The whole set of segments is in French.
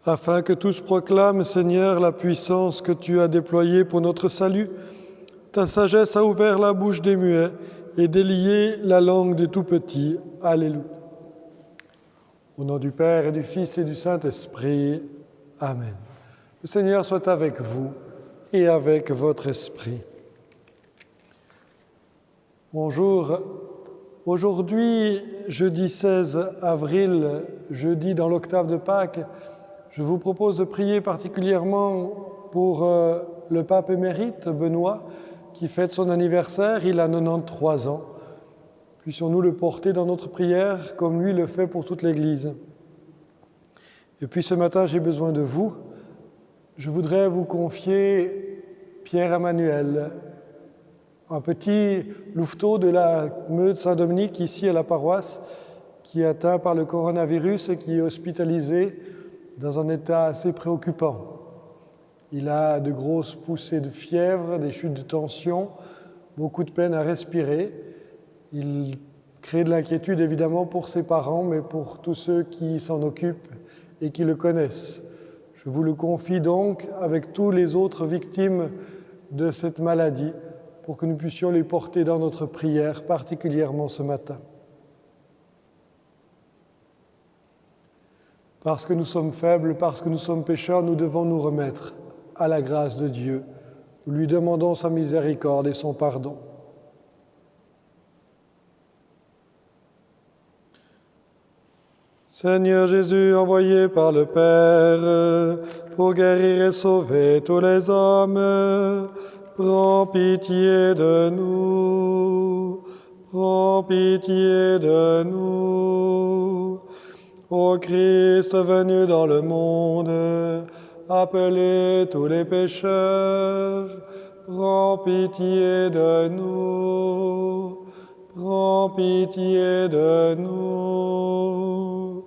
afin que tous proclament, Seigneur, la puissance que tu as déployée pour notre salut. Ta sagesse a ouvert la bouche des muets et délié la langue des tout-petits. Alléluia. Au nom du Père et du Fils et du Saint-Esprit. Amen. Le Seigneur soit avec vous et avec votre esprit. Bonjour. Aujourd'hui, jeudi 16 avril, jeudi dans l'octave de Pâques, je vous propose de prier particulièrement pour le pape émérite Benoît, qui fête son anniversaire. Il a 93 ans. Puissions-nous le porter dans notre prière comme lui le fait pour toute l'Église. Et puis ce matin, j'ai besoin de vous. Je voudrais vous confier Pierre-Emmanuel, un petit louveteau de la Meuse Saint-Dominique, ici à la paroisse, qui est atteint par le coronavirus et qui est hospitalisé dans un état assez préoccupant. Il a de grosses poussées de fièvre, des chutes de tension, beaucoup de peine à respirer. Il crée de l'inquiétude évidemment pour ses parents, mais pour tous ceux qui s'en occupent et qui le connaissent. Je vous le confie donc avec tous les autres victimes de cette maladie, pour que nous puissions les porter dans notre prière, particulièrement ce matin. Parce que nous sommes faibles, parce que nous sommes pécheurs, nous devons nous remettre à la grâce de Dieu. Nous lui demandons sa miséricorde et son pardon. Seigneur Jésus, envoyé par le Père pour guérir et sauver tous les hommes, prends pitié de nous, prends pitié de nous. Ô Christ venu dans le monde, appelez tous les pécheurs, prends pitié de nous, prends pitié de nous.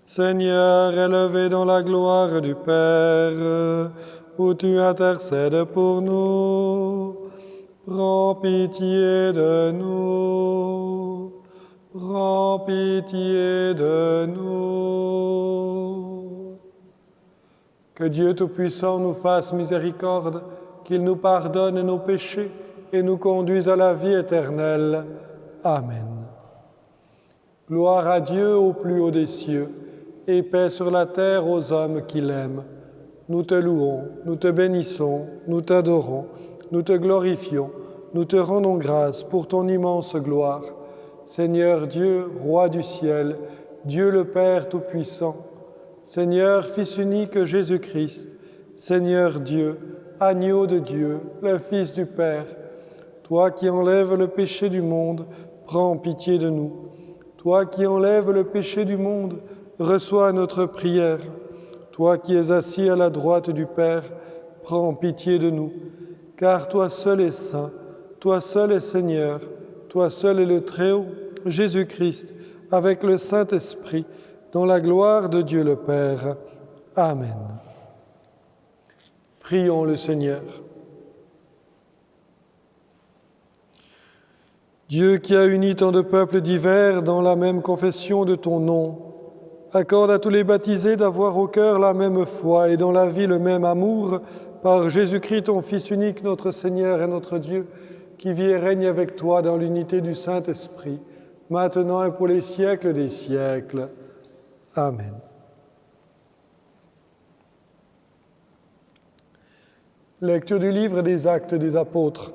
Seigneur, élevé dans la gloire du Père, où tu intercèdes pour nous, prends pitié de nous, prends pitié de nous. Que Dieu Tout-Puissant nous fasse miséricorde, qu'il nous pardonne nos péchés et nous conduise à la vie éternelle. Amen. Gloire à Dieu au plus haut des cieux, et paix sur la terre aux hommes qui l'aiment. Nous te louons, nous te bénissons, nous t'adorons, nous te glorifions, nous te rendons grâce pour ton immense gloire. Seigneur Dieu, Roi du ciel, Dieu le Père Tout-Puissant, Seigneur Fils unique Jésus-Christ, Seigneur Dieu, Agneau de Dieu, le Fils du Père, toi qui enlèves le péché du monde, prends pitié de nous. Toi qui enlèves le péché du monde, reçois notre prière. Toi qui es assis à la droite du Père, prends pitié de nous. Car toi seul es saint, toi seul es Seigneur, toi seul es le Très-Haut, Jésus-Christ, avec le Saint-Esprit, dans la gloire de Dieu le Père. Amen. Prions le Seigneur. Dieu qui a uni tant de peuples divers dans la même confession de ton nom, accorde à tous les baptisés d'avoir au cœur la même foi et dans la vie le même amour, par Jésus-Christ, ton Fils unique, notre Seigneur et notre Dieu, qui vit et règne avec toi dans l'unité du Saint-Esprit, maintenant et pour les siècles des siècles. Amen. Lecture du livre des Actes des Apôtres.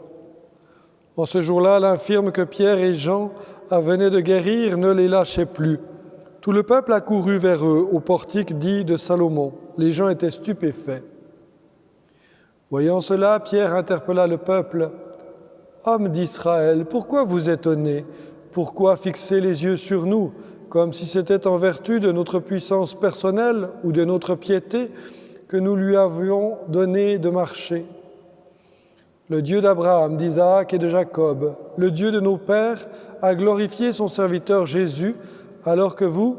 En ce jour-là, l'infirme que Pierre et Jean venaient de guérir ne les lâchait plus. Tout le peuple accourut vers eux au portique dit de Salomon. Les gens étaient stupéfaits. Voyant cela, Pierre interpella le peuple. « Hommes d'Israël, pourquoi vous étonnez? Pourquoi fixer les yeux sur nous, comme si c'était en vertu de notre puissance personnelle ou de notre piété que nous lui avions donné de marcher? Le Dieu d'Abraham, d'Isaac et de Jacob, le Dieu de nos pères, a glorifié son serviteur Jésus, alors que vous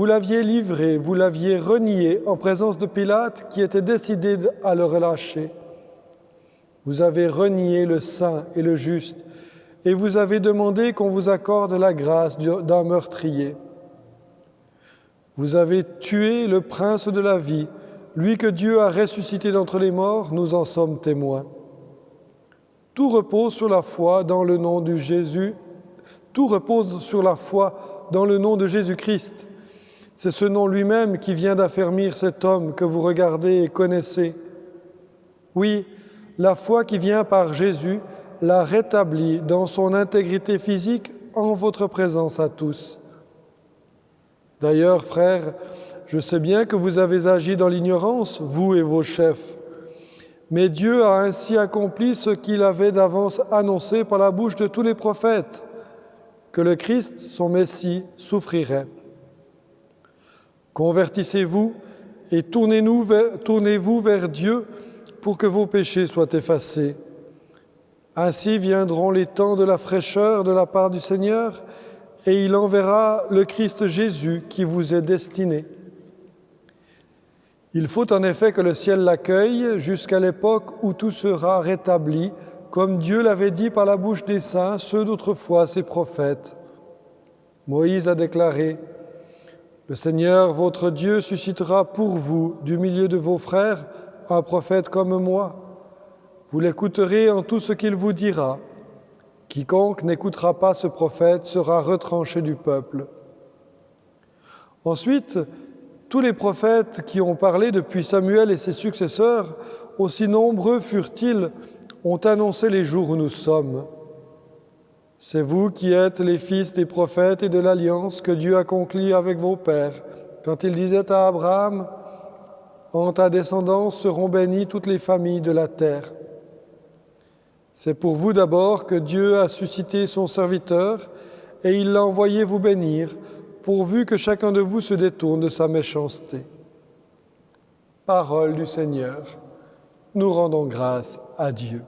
l'aviez livré, vous l'aviez renié en présence de Pilate, qui était décidé à le relâcher. Vous avez renié le saint et le juste, et vous avez demandé qu'on vous accorde la grâce d'un meurtrier. Vous avez tué le prince de la vie, lui que Dieu a ressuscité d'entre les morts, nous en sommes témoins. Tout repose sur la foi dans le nom de Jésus. Tout repose sur la foi dans le nom de Jésus-Christ. C'est ce nom lui-même qui vient d'affermir cet homme que vous regardez et connaissez. Oui, la foi qui vient par Jésus l'a rétabli dans son intégrité physique en votre présence à tous. D'ailleurs, frères, je sais bien que vous avez agi dans l'ignorance, vous et vos chefs. Mais Dieu a ainsi accompli ce qu'il avait d'avance annoncé par la bouche de tous les prophètes, que le Christ, son Messie, souffrirait. Convertissez-vous et tournez-vous vers Dieu pour que vos péchés soient effacés. Ainsi viendront les temps de la fraîcheur de la part du Seigneur, et il enverra le Christ Jésus qui vous est destiné. Il faut en effet que le ciel l'accueille jusqu'à l'époque où tout sera rétabli, comme Dieu l'avait dit par la bouche des saints, ceux d'autrefois, ses prophètes. Moïse a déclaré : « Le Seigneur, votre Dieu, suscitera pour vous, du milieu de vos frères, un prophète comme moi. Vous l'écouterez en tout ce qu'il vous dira. Quiconque n'écoutera pas ce prophète sera retranché du peuple. » Ensuite, tous les prophètes qui ont parlé depuis Samuel et ses successeurs, aussi nombreux furent-ils, ont annoncé les jours où nous sommes. C'est vous qui êtes les fils des prophètes et de l'alliance que Dieu a conclue avec vos pères, quand il disait à Abraham : « En ta descendance seront bénies toutes les familles de la terre. » C'est pour vous d'abord que Dieu a suscité son serviteur et il l'a envoyé vous bénir, pourvu que chacun de vous se détourne de sa méchanceté. Parole du Seigneur. Nous rendons grâce à Dieu.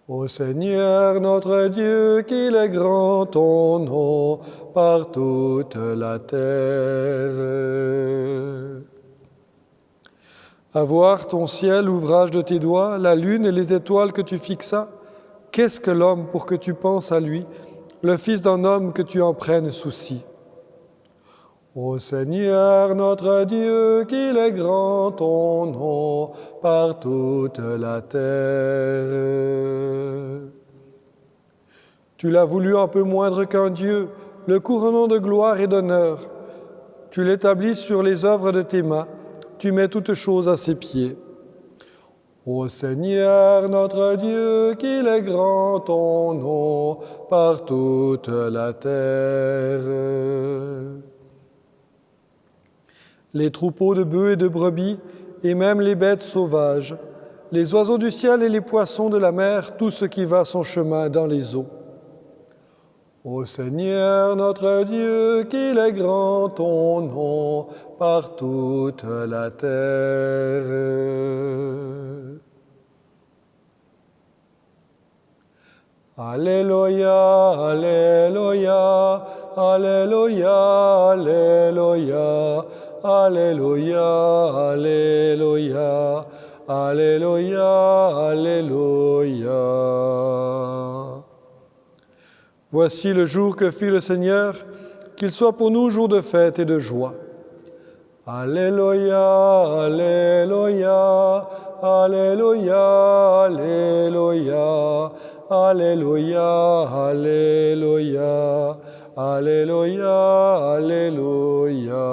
Ô Seigneur notre Dieu, qu'il est grand ton nom par toute la terre. À voir ton ciel, ouvrage de tes doigts, la lune et les étoiles que tu fixas, qu'est-ce que l'homme pour que tu penses à lui, le fils d'un homme que tu en prennes souci? Ô Seigneur notre Dieu, qu'il est grand ton nom par toute la terre. Tu l'as voulu un peu moindre qu'un Dieu, le couronnant de gloire et d'honneur. Tu l'établis sur les œuvres de tes mains, tu mets toutes choses à ses pieds. Ô Seigneur notre Dieu, qu'il est grand ton nom par toute la terre. Les troupeaux de bœufs et de brebis, et même les bêtes sauvages, les oiseaux du ciel et les poissons de la mer, tout ce qui va son chemin dans les eaux. Ô Seigneur notre Dieu, qu'il est grand ton nom par toute la terre. Alléluia, Alléluia, Alléluia, Alléluia, Alléluia, Alléluia, Alléluia, Alléluia. Voici le jour que fit le Seigneur, qu'il soit pour nous jour de fête et de joie. Alléluia, Alléluia, Alléluia, Alléluia, Alléluia, Alléluia, Alléluia, Alléluia.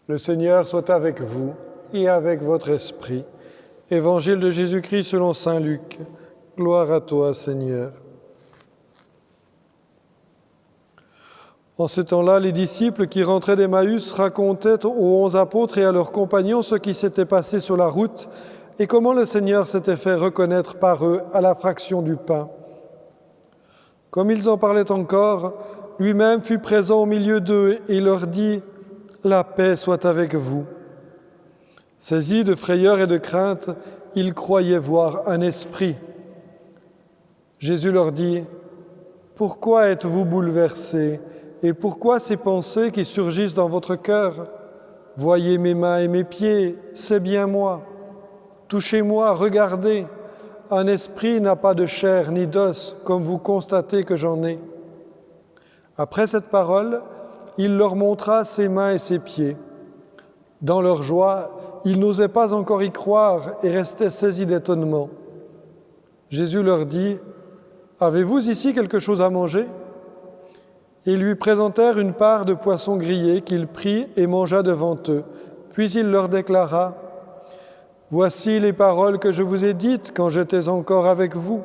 Le Seigneur soit avec vous et avec votre esprit. Évangile de Jésus-Christ selon saint Luc. Gloire à toi, Seigneur. En ce temps-là, les disciples qui rentraient d'Emmaüs racontaient aux 11 apôtres et à leurs compagnons ce qui s'était passé sur la route et comment le Seigneur s'était fait reconnaître par eux à la fraction du pain. Comme ils en parlaient encore, lui-même fut présent au milieu d'eux et leur dit : « La paix soit avec vous. » Saisis de frayeur et de crainte, ils croyaient voir un esprit. Jésus leur dit : « Pourquoi êtes-vous bouleversés ? Et pourquoi ces pensées qui surgissent dans votre cœur ? Voyez mes mains et mes pieds, c'est bien moi. Touchez-moi, regardez. Un esprit n'a pas de chair ni d'os, comme vous constatez que j'en ai. » Après cette parole, il leur montra ses mains et ses pieds. Dans leur joie, ils n'osaient pas encore y croire et restaient saisis d'étonnement. Jésus leur dit, « Avez-vous ici quelque chose à manger ?» Et ils lui présentèrent une part de poisson grillé qu'il prit et mangea devant eux. Puis il leur déclara, « Voici les paroles que je vous ai dites quand j'étais encore avec vous.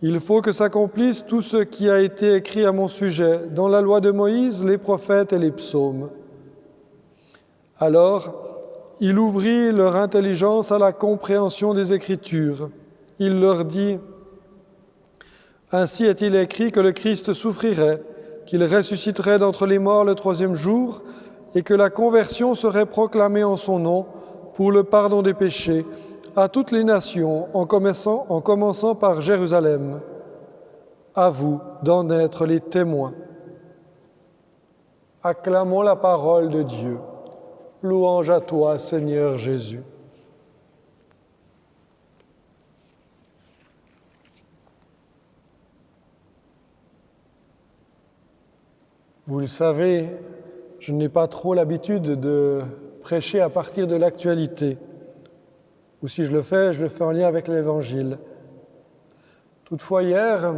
Il faut que s'accomplisse tout ce qui a été écrit à mon sujet dans la loi de Moïse, les prophètes et les psaumes. » Alors, il ouvrit leur intelligence à la compréhension des Écritures. Il leur dit, « Ainsi est-il écrit que le Christ souffrirait, qu'il ressusciterait d'entre les morts le 3e jour, et que la conversion serait proclamée en son nom pour le pardon des péchés à toutes les nations, en commençant par Jérusalem. À vous d'en être les témoins. » Acclamons la parole de Dieu. Louange à toi, Seigneur Jésus. Vous le savez, je n'ai pas trop l'habitude de prêcher à partir de l'actualité. Ou si je le fais en lien avec l'Évangile. Toutefois, hier,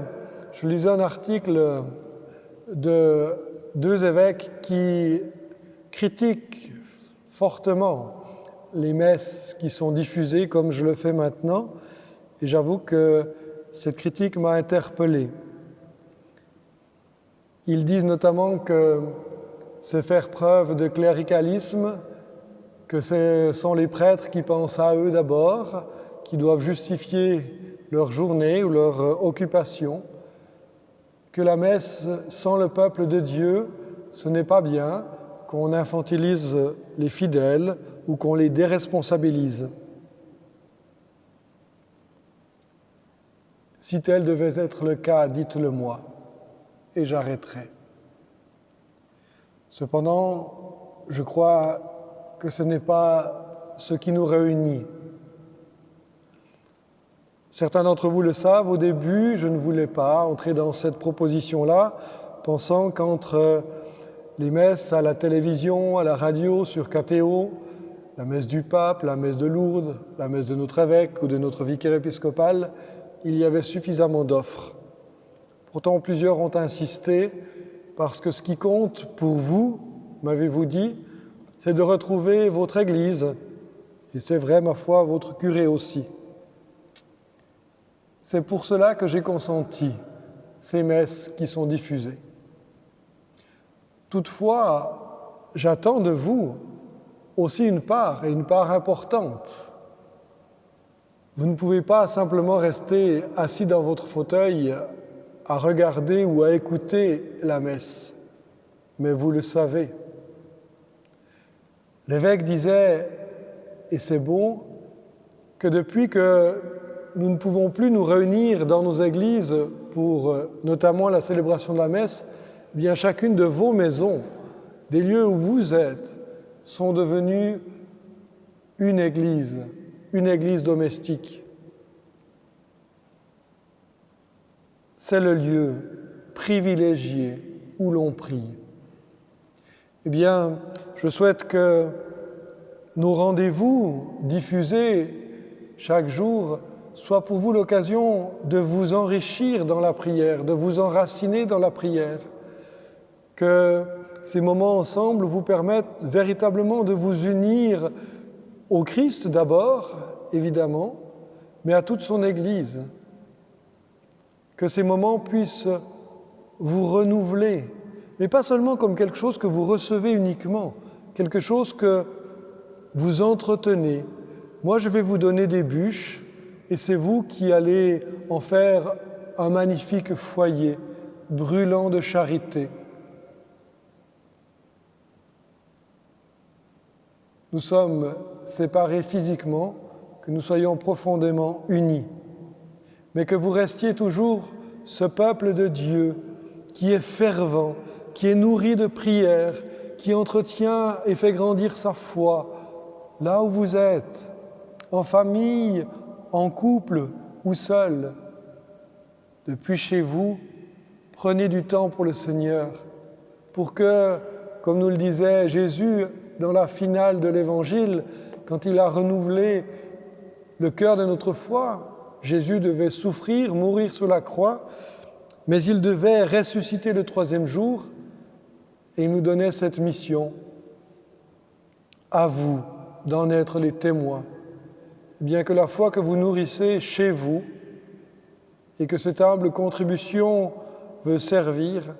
je lisais un article de 2 évêques qui critiquent fortement les messes qui sont diffusées comme je le fais maintenant. Et j'avoue que cette critique m'a interpellé. Ils disent notamment que c'est faire preuve de cléricalisme, que ce sont les prêtres qui pensent à eux d'abord, qui doivent justifier leur journée ou leur occupation, que la messe sans le peuple de Dieu, ce n'est pas bien, qu'on infantilise les fidèles ou qu'on les déresponsabilise. Si tel devait être le cas, dites-le-moi, et j'arrêterai. Cependant, je crois que ce n'est pas ce qui nous réunit. Certains d'entre vous le savent, au début, je ne voulais pas entrer dans cette proposition-là, pensant qu'entre les messes à la télévision, à la radio, sur KTO, la messe du pape, la messe de Lourdes, la messe de notre évêque ou de notre vicaire épiscopal, il y avait suffisamment d'offres. Pourtant, plusieurs ont insisté, parce que ce qui compte pour vous, m'avez-vous dit, c'est de retrouver votre Église, et c'est vrai, ma foi, votre curé aussi. C'est pour cela que j'ai consenti ces messes qui sont diffusées. Toutefois, j'attends de vous aussi une part, et une part importante. Vous ne pouvez pas simplement rester assis dans votre fauteuil à regarder ou à écouter la messe, mais vous le savez. L'évêque disait, et c'est beau, que depuis que nous ne pouvons plus nous réunir dans nos églises pour notamment la célébration de la messe, eh bien chacune de vos maisons, des lieux où vous êtes, sont devenus une église domestique. C'est le lieu privilégié où l'on prie. Eh bien, je souhaite que nos rendez-vous diffusés chaque jour soient pour vous l'occasion de vous enrichir dans la prière, de vous enraciner dans la prière, que ces moments ensemble vous permettent véritablement de vous unir au Christ d'abord, évidemment, mais à toute son Église. Que ces moments puissent vous renouveler, mais pas seulement comme quelque chose que vous recevez uniquement, quelque chose que vous entretenez. Moi, je vais vous donner des bûches, et c'est vous qui allez en faire un magnifique foyer, brûlant de charité. Nous sommes séparés physiquement, que nous soyons profondément unis, mais que vous restiez toujours ce peuple de Dieu qui est fervent, qui est nourri de prières, qui entretient et fait grandir sa foi, là où vous êtes, en famille, en couple ou seul. Depuis chez vous, prenez du temps pour le Seigneur, pour que, comme nous le disait Jésus dans la finale de l'Évangile, quand il a renouvelé le cœur de notre foi, Jésus devait souffrir, mourir sur la croix, mais il devait ressusciter le 3e jour, et il nous donnait cette mission. À vous d'en être les témoins, bien que la foi que vous nourrissez chez vous et que cette humble contribution veut servir,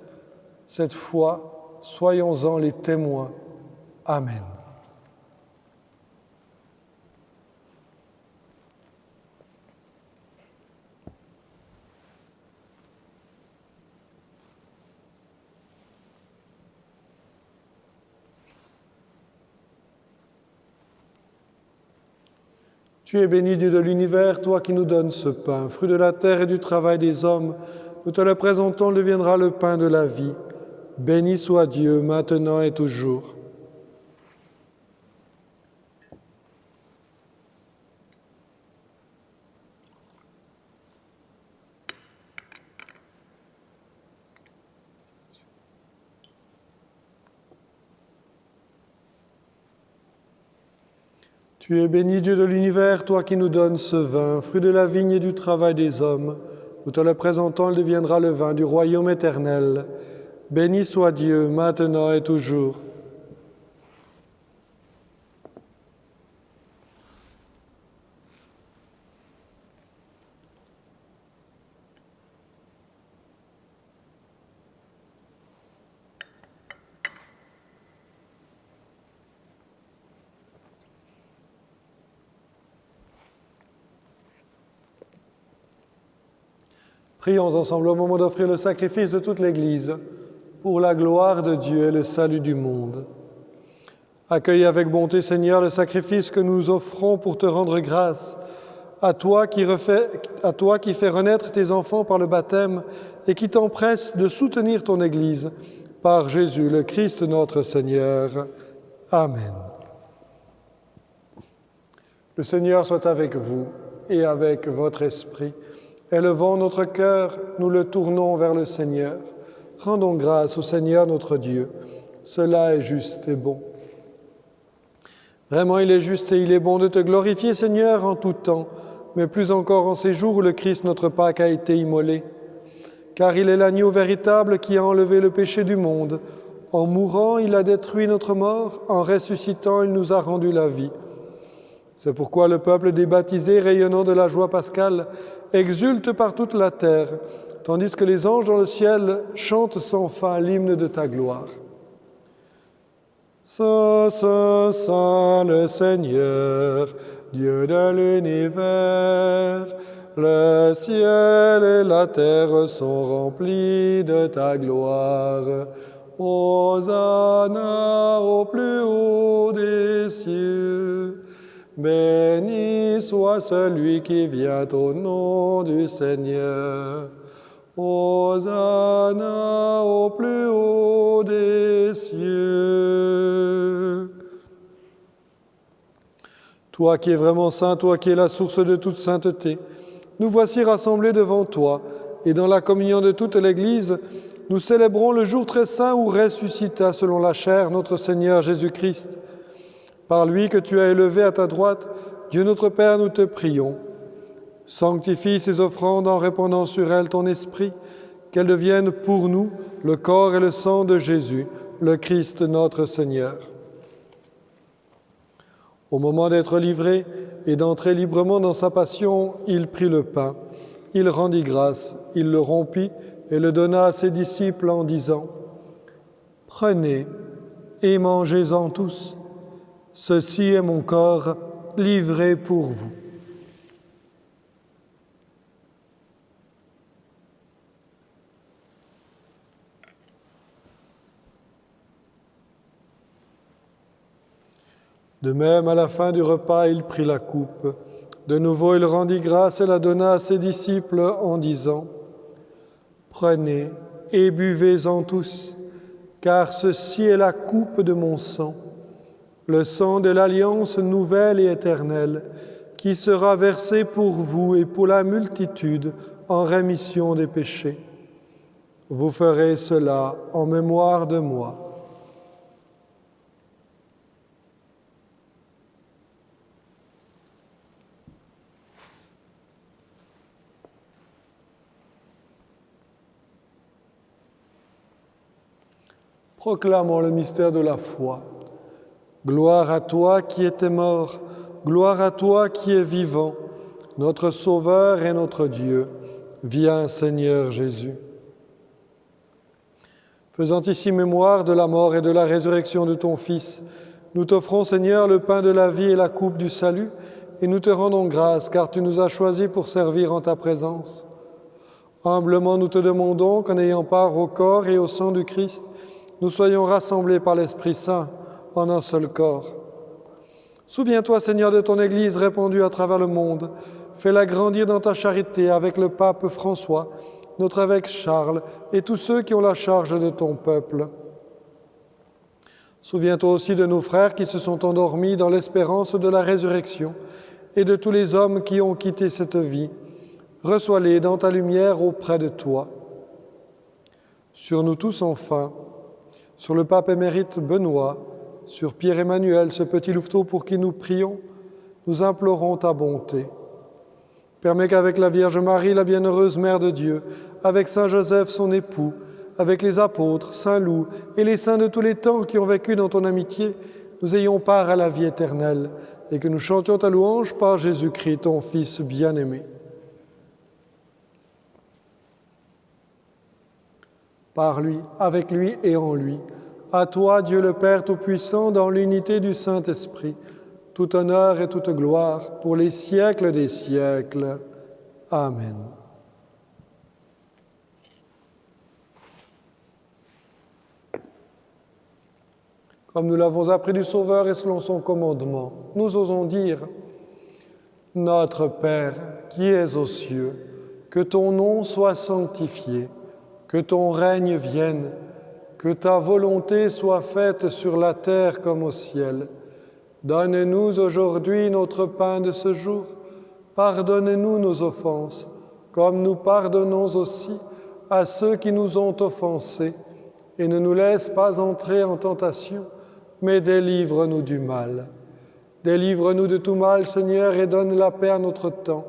cette foi, soyons-en les témoins. Amen. Tu es béni, Dieu de l'univers, toi qui nous donnes ce pain, fruit de la terre et du travail des hommes. Nous te le présentons, il deviendra le pain de la vie. Béni soit Dieu, maintenant et toujours. Tu es béni, Dieu de l'univers, toi qui nous donnes ce vin, fruit de la vigne et du travail des hommes. Nous te le présentons, il deviendra le vin du royaume éternel. Béni soit Dieu, maintenant et toujours. Prions ensemble au moment d'offrir le sacrifice de toute l'Église, pour la gloire de Dieu et le salut du monde. Accueille avec bonté, Seigneur, le sacrifice que nous offrons pour te rendre grâce, à toi qui fais renaître tes enfants par le baptême et qui t'empresse de soutenir ton Église, par Jésus, le Christ notre Seigneur. Amen. Le Seigneur soit avec vous et avec votre esprit. Élevons notre cœur, nous le tournons vers le Seigneur. Rendons grâce au Seigneur notre Dieu. Cela est juste et bon. Vraiment, il est juste et il est bon de te glorifier, Seigneur, en tout temps, mais plus encore en ces jours où le Christ, notre Pâque, a été immolé. Car il est l'agneau véritable qui a enlevé le péché du monde. En mourant, il a détruit notre mort. En ressuscitant, il nous a rendu la vie. C'est pourquoi le peuple des baptisés, rayonnant de la joie pascale, exulte par toute la terre, tandis que les anges dans le ciel chantent sans fin l'hymne de ta gloire. Saint, Saint, Saint le Seigneur, Dieu de l'univers, le ciel et la terre sont remplis de ta gloire. Hosanna au plus haut des cieux. Béni soit celui qui vient au nom du Seigneur. Hosanna au plus haut des cieux. Toi qui es vraiment saint, toi qui es la source de toute sainteté, nous voici rassemblés devant toi, et dans la communion de toute l'Église, nous célébrons le jour très saint où ressuscita selon la chair notre Seigneur Jésus-Christ. Par lui que tu as élevé à ta droite, Dieu notre Père, nous te prions. Sanctifie ces offrandes en répandant sur elles ton esprit, qu'elles deviennent pour nous le corps et le sang de Jésus, le Christ notre Seigneur. Au moment d'être livré et d'entrer librement dans sa passion, il prit le pain, il rendit grâce, il le rompit et le donna à ses disciples en disant : « Prenez et mangez-en tous. Ceci est mon corps livré pour vous. » De même, à la fin du repas, il prit la coupe. De nouveau, il rendit grâce et la donna à ses disciples en disant : « Prenez et buvez-en tous. car ceci est la coupe de mon sang, le sang de l'alliance nouvelle et éternelle, qui sera versé pour vous et pour la multitude en rémission des péchés. Vous ferez cela en mémoire de moi. Proclamons le mystère de la foi. Gloire à toi qui étais mort, gloire à toi qui es vivant, notre Sauveur et notre Dieu. Viens, Seigneur Jésus. Faisant ici mémoire de la mort et de la résurrection de ton Fils, nous t'offrons, Seigneur, le pain de la vie et la coupe du salut, et nous te rendons grâce, car tu nous as choisis pour servir en ta présence. Humblement, nous te demandons qu'en ayant part au corps et au sang du Christ, nous soyons rassemblés par l'Esprit Saint en un seul corps. Souviens-toi, Seigneur, de ton Église répandue à travers le monde. Fais-la grandir dans ta charité avec le pape François, notre évêque Charles et tous ceux qui ont la charge de ton peuple. Souviens-toi aussi de nos frères qui se sont endormis dans l'espérance de la résurrection et de tous les hommes qui ont quitté cette vie. Reçois-les dans ta lumière auprès de toi. Sur nous tous enfin, sur le pape émérite Benoît, sur Pierre-Emmanuel, ce petit louveteau pour qui nous prions, nous implorons ta bonté. Permets qu'avec la Vierge Marie, la bienheureuse Mère de Dieu, avec Saint Joseph, son époux, avec les apôtres, Saint Loup et les saints de tous les temps qui ont vécu dans ton amitié, nous ayons part à la vie éternelle et que nous chantions ta louange par Jésus-Christ, ton Fils bien-aimé. Par lui, avec lui et en lui, à toi, Dieu le Père Tout-Puissant, dans l'unité du Saint-Esprit, tout honneur et toute gloire pour les siècles des siècles. Amen. Comme nous l'avons appris du Sauveur et selon son commandement, nous osons dire « Notre Père qui es aux cieux, que ton nom soit sanctifié, que ton règne vienne, que ta volonté soit faite sur la terre comme au ciel. Donne-nous aujourd'hui notre pain de ce jour. Pardonne-nous nos offenses, comme nous pardonnons aussi à ceux qui nous ont offensés. Et ne nous laisse pas entrer en tentation, mais délivre-nous du mal. Délivre-nous de tout mal, Seigneur, et donne la paix à notre temps.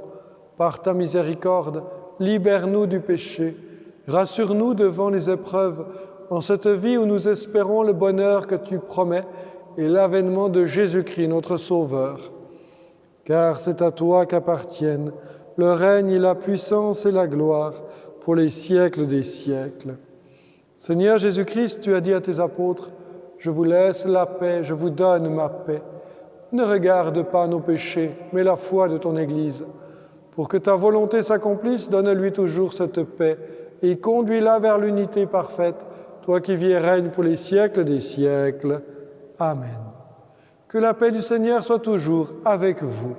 Par ta miséricorde, libère-nous du péché. Rassure-nous devant les épreuves, en cette vie où nous espérons le bonheur que tu promets et l'avènement de Jésus-Christ, notre Sauveur. Car c'est à toi qu'appartiennent le règne et la puissance et la gloire pour les siècles des siècles. Seigneur Jésus-Christ, tu as dit à tes apôtres, « Je vous laisse la paix, je vous donne ma paix. Ne regarde pas nos péchés, mais la foi de ton Église. Pour que ta volonté s'accomplisse, donne-lui toujours cette paix et conduis-la vers l'unité parfaite, toi qui vis et règnes pour les siècles des siècles. Amen. Que la paix du Seigneur soit toujours avec vous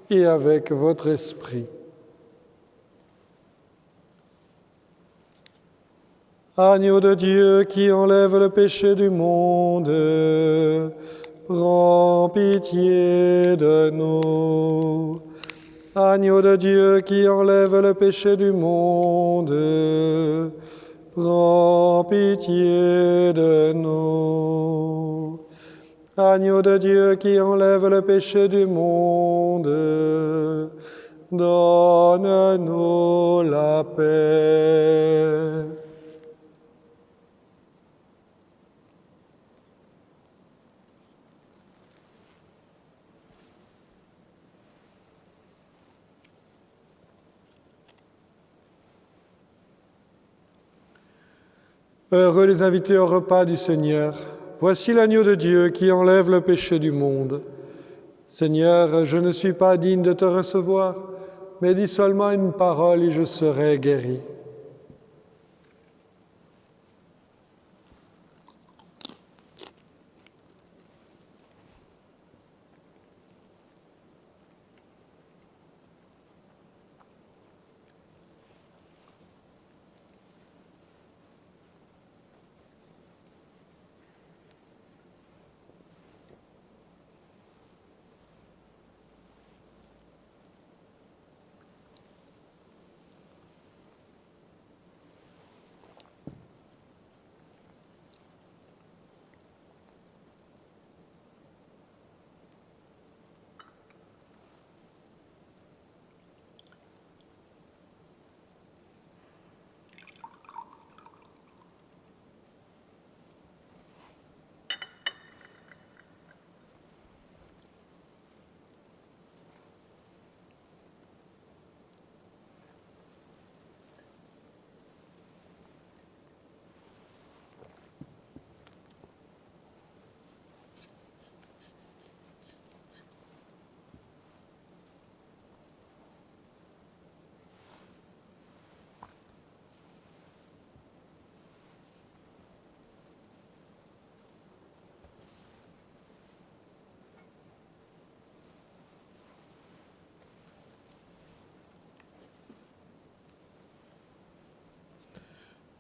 et avec votre esprit. Agneau de Dieu qui enlève le péché du monde, prends pitié de nous. Agneau de Dieu qui enlève le péché du monde, prends pitié de nous. Agneau de Dieu qui enlève le péché du monde, donne-nous la paix. Heureux les invités au repas du Seigneur. Voici l'agneau de Dieu qui enlève le péché du monde. Seigneur, je ne suis pas digne de te recevoir, mais dis seulement une parole et je serai guéri.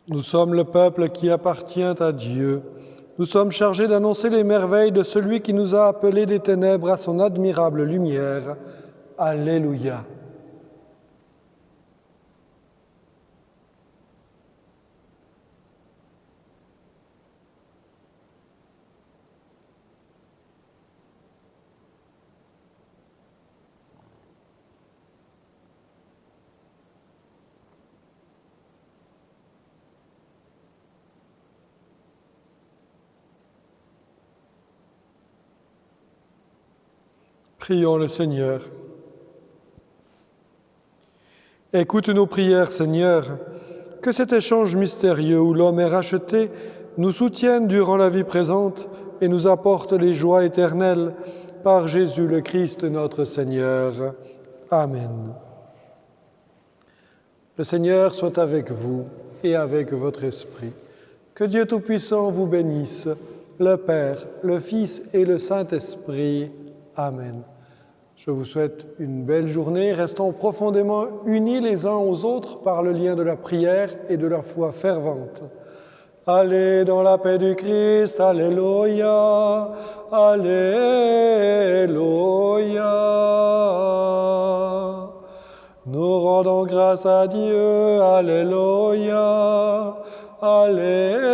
Nous sommes le peuple qui appartient à Dieu. Nous sommes chargés d'annoncer les merveilles de celui qui nous a appelés des ténèbres à son admirable lumière. Alléluia. Prions le Seigneur. Écoute nos prières, Seigneur, que cet échange mystérieux où l'homme est racheté nous soutienne durant la vie présente et nous apporte les joies éternelles par Jésus le Christ notre Seigneur. Amen. Le Seigneur soit avec vous et avec votre esprit. Que Dieu Tout-Puissant vous bénisse, le Père, le Fils et le Saint-Esprit. Amen. Je vous souhaite une belle journée, restant profondément unis les uns aux autres par le lien de la prière et de la foi fervente. Allez dans la paix du Christ, Alléluia, Alléluia. Nous rendons grâce à Dieu, Alléluia, Alléluia.